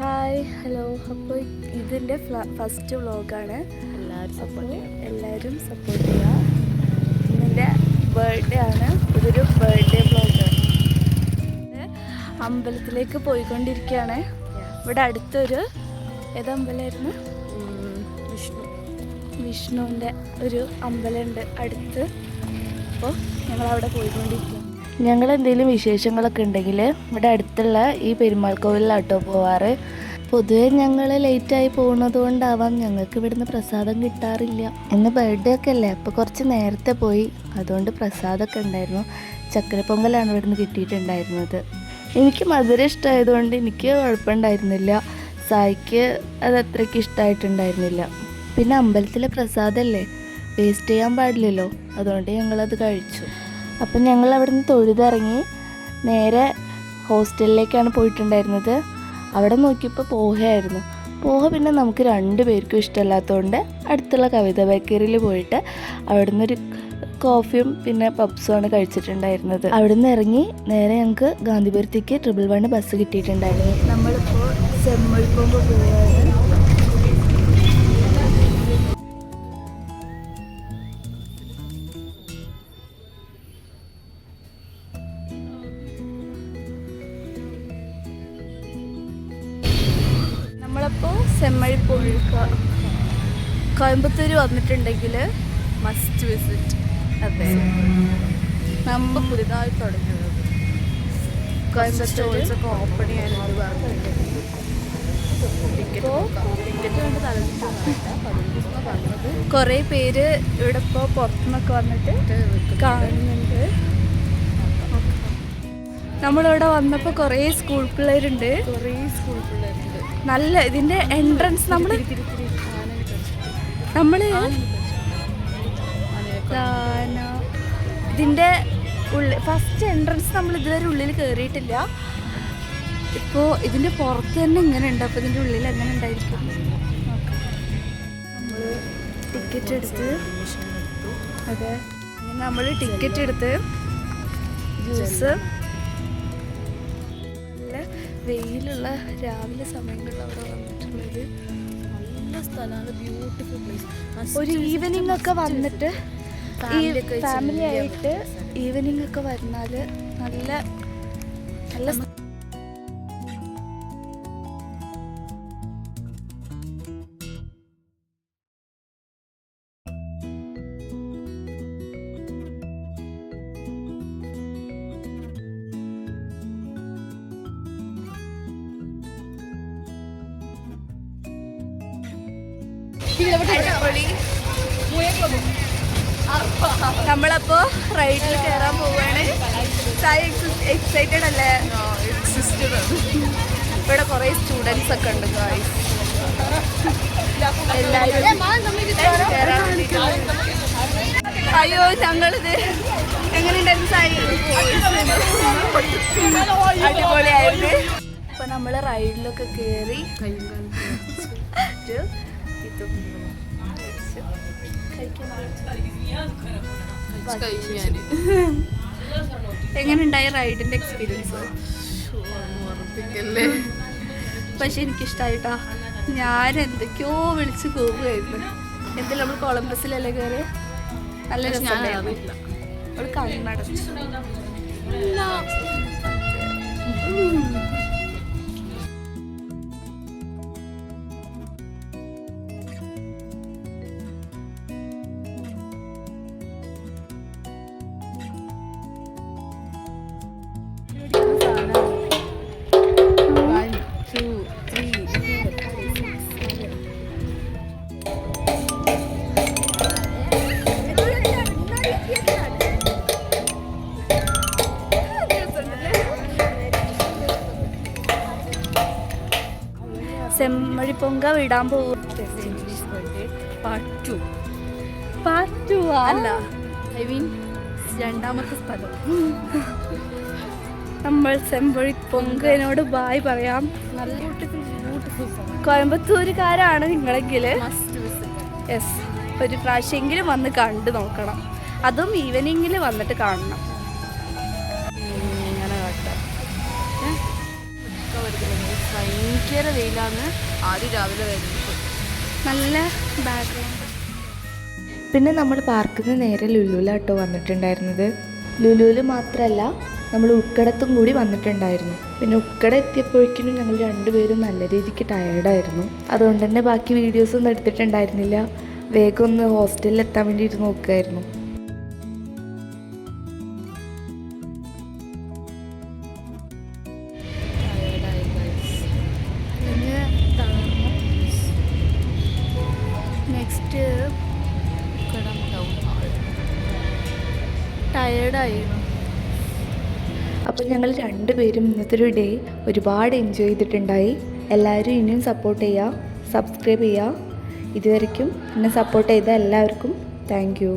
Hi hello. അപ്പോൾ ഇതിൻ്റെ first വ്ളോഗാണ്. എല്ലാവരും സപ്പോർട്ട് ചെയ്യുക. ഇന്നെൻ്റെ ബർത്ത്ഡേ ആണ്. ഇതൊരു ബർത്ത്ഡേ വ്ളോഗാണ്. അമ്പലത്തിലേക്ക് പോയിക്കൊണ്ടിരിക്കുകയാണ്. ഇവിടെ അടുത്തൊരു ഏതമ്പലമായിരുന്നു? വിഷ്ണുവിൻ്റെ ഒരു അമ്പലമുണ്ട് അടുത്ത്. അപ്പോൾ ഞങ്ങളവിടെ പോയിക്കൊണ്ടിരിക്കുകയാണ്. ഞങ്ങൾ എന്തെങ്കിലും വിശേഷങ്ങളൊക്കെ ഉണ്ടെങ്കിൽ ഇവിടെ അടുത്തുള്ള ഈ പെരുമാൾ കോവിലാട്ടോ പോവാറ്. പൊതുവെ ഞങ്ങൾ ലേറ്റായി പോകുന്നത് കൊണ്ടാവാം ഞങ്ങൾക്ക് ഇവിടുന്ന് പ്രസാദം കിട്ടാറില്ല. ഇന്ന് ബർത്ത്ഡേ ഒക്കെ അല്ലേ, അപ്പോൾ കുറച്ച് നേരത്തെ പോയി, അതുകൊണ്ട് പ്രസാദമൊക്കെ ഉണ്ടായിരുന്നു. ചക്കരപ്പൊങ്കലാണ് ഇവിടുന്ന് കിട്ടിയിട്ടുണ്ടായിരുന്നത്. എനിക്ക് മധുരം ഇഷ്ടമായതുകൊണ്ട് എനിക്ക് കുഴപ്പമുണ്ടായിരുന്നില്ല. സായിക്ക് അത് അത്രയ്ക്ക് ഇഷ്ടമായിട്ടുണ്ടായിരുന്നില്ല. പിന്നെ അമ്പലത്തിലെ പ്രസാദമല്ലേ, വേസ്റ്റ് ചെയ്യാൻ പാടില്ലല്ലോ, അതുകൊണ്ട് ഞങ്ങളത് കഴിച്ചു. അപ്പം ഞങ്ങൾ അവിടെ നിന്ന് തൊഴുതിറങ്ങി നേരെ ഹോസ്റ്റലിലേക്കാണ് പോയിട്ടുണ്ടായിരുന്നത്. അവിടെ നോക്കിയപ്പോൾ പോഹയായിരുന്നു. പോഹ പിന്നെ നമുക്ക് 2 പേർക്കും ഇഷ്ടമല്ലാത്തതുകൊണ്ട് അടുത്തുള്ള കവിത ബേക്കറിയിൽ പോയിട്ട് അവിടെ നിന്നൊരു കോഫിയും പിന്നെ പപ്സുമാണ് കഴിച്ചിട്ടുണ്ടായിരുന്നത്. അവിടെ നിന്ന് ഇറങ്ങി നേരെ ഞങ്ങൾക്ക് ഗാന്ധിപുരത്തേക്ക് 111 ബസ് കിട്ടിയിട്ടുണ്ടായിരുന്നു. നമ്മളിപ്പോൾ ചെമ്മൊഴിക്കൊമ്പ് പോവുകയാണ്. നമ്മളപ്പോൾ ചെമ്മഴി കോയമ്പത്തൂർ വന്നിട്ടുണ്ടെങ്കിൽ മസ്റ്റ് വിസിറ്റ്. അതെ, നമ്മൾ പുതിയതായി തുടങ്ങിയത് കോയമ്പത്തൂരൊക്കെ ഓപ്പൺ ചെയ്യാനൊരു പറഞ്ഞിട്ടുണ്ട്. കുറേ പേര് ഇവിടെ ഇപ്പോൾ പുറത്തുനിന്നൊക്കെ വന്നിട്ട് കാണുന്നുണ്ട്. നമ്മളിവിടെ വന്നപ്പോൾ കുറേ സ്കൂൾ പിള്ളേരുണ്ട്. നല്ല ഇതിൻ്റെ എൻട്രൻസ് നമ്മൾ ഇതിൻ്റെ ഉള്ളിൽ ഫസ്റ്റ് എൻട്രൻസ് നമ്മൾ ഇതുവരെ ഉള്ളിൽ കയറിയിട്ടില്ല. ഇപ്പോൾ ഇതിൻ്റെ പുറത്ത് തന്നെ ഇങ്ങനെ ഉണ്ട്. അപ്പോൾ ഇതിൻ്റെ ഉള്ളിൽ എങ്ങനെ ഉണ്ടായിരിക്കും. നമ്മൾ ടിക്കറ്റ് എടുത്ത് അതെ നമ്മൾ ടിക്കറ്റ് എടുത്ത് ജ്യൂസ് വെയിലുള്ള രാവിലെ സമയങ്ങളിൽ അവിടെ വന്നിട്ടുള്ളത് നല്ല സ്ഥലമാണ്. Beautiful place. ഒരു ഈവനിങ് ഒക്കെ വന്നിട്ട് ഫാമിലി ആയിട്ട് ഈവനിങ് ഒക്കെ വന്നാൽ നല്ല നല്ല നമ്മളപ്പോ റൈഡിൽ കയറാൻ പോവുകയാണ്. സായി എക്സൈറ്റഡ് അല്ലേ? ഇവിടെ കുറെ സ്റ്റുഡൻസ് ഒക്കെ ഉണ്ട്. അയ്യോ, ഞങ്ങളിത് എങ്ങനെയുണ്ടായിരുന്നു സായി? അടിപൊളിയായിരുന്നു. അപ്പൊ നമ്മള് റൈഡിലൊക്കെ കയറി എങ്ങനെയുണ്ടായി റൈഡിന്റെ എക്സ്പീരിയൻസ്? പക്ഷെ എനിക്കിഷ്ടായിട്ടാ. ഞാൻ എന്തൊക്കെയോ വിളിച്ച് പോവുകയായിരുന്നു. എന്തെങ്കിലും നമ്മൾ കൊളംബസിലല്ലേ കയറി. നല്ല രസമുണ്ടായിരുന്നു. അവൾ കണ്ണടച്ചു. ചെമ്മഴിപ്പൊങ്ക വിടാൻ പോകും. പാർട്ട് 2 അല്ല, ഐ മീൻ 2ാമത്തെ സ്ഥലം. നമ്മൾ ചെമ്പഴിപ്പൊങ്കനോട് ബായ് പറയാം. നല്ല കോയമ്പത്തൂരുകാരാണ് നിങ്ങളെങ്കിൽ യെസ്, ഒരു പ്രാവശ്യമെങ്കിലും വന്ന് കണ്ടു നോക്കണം. അതും ഈവനിങ്ങിൽ വന്നിട്ട് കാണണം. ഇങ്ങനെ കേട്ടോ. ഭയങ്കര വെയിലാണ്. ആദ്യം രാവിലെ വരുന്നത് നല്ല ബാക്ക്ഗ്രൗണ്ട്. പിന്നെ നമ്മൾ പാർക്കിൽ നിന്ന് നേരെ ലുലുവിലാട്ടോ വന്നിട്ടുണ്ടായിരുന്നത്. ലുലുവിൽ മാത്രമല്ല നമ്മൾ ഉക്കടത്തും കൂടി വന്നിട്ടുണ്ടായിരുന്നു. പിന്നെ ഉക്കട എത്തിയപ്പോഴേക്കും ഞങ്ങൾ രണ്ടുപേരും നല്ല രീതിക്ക് ടയേർഡായിരുന്നു. അതുകൊണ്ട് തന്നെ ബാക്കി വീഡിയോസൊന്നും എടുത്തിട്ടുണ്ടായിരുന്നില്ല. വേഗം ഒന്ന് ഹോസ്റ്റലിൽ എത്താൻ വേണ്ടിയിട്ട് നോക്കുമായിരുന്നു. നെക്സ്റ്റ് ടയേർഡായിരുന്നു. അപ്പോൾ ഞങ്ങൾ രണ്ടുപേരും ഇന്നത്തെ ഒരു ഡേ ഒരുപാട് എൻജോയ് ചെയ്തിട്ടുണ്ടായി. എല്ലാവരും ഇനിയും സപ്പോർട്ട് ചെയ്യുക, സബ്സ്ക്രൈബ് ചെയ്യുക. ഇതുവരെയ്ക്കും എന്നെ സപ്പോർട്ട് ചെയ്ത എല്ലാവർക്കും താങ്ക് യു.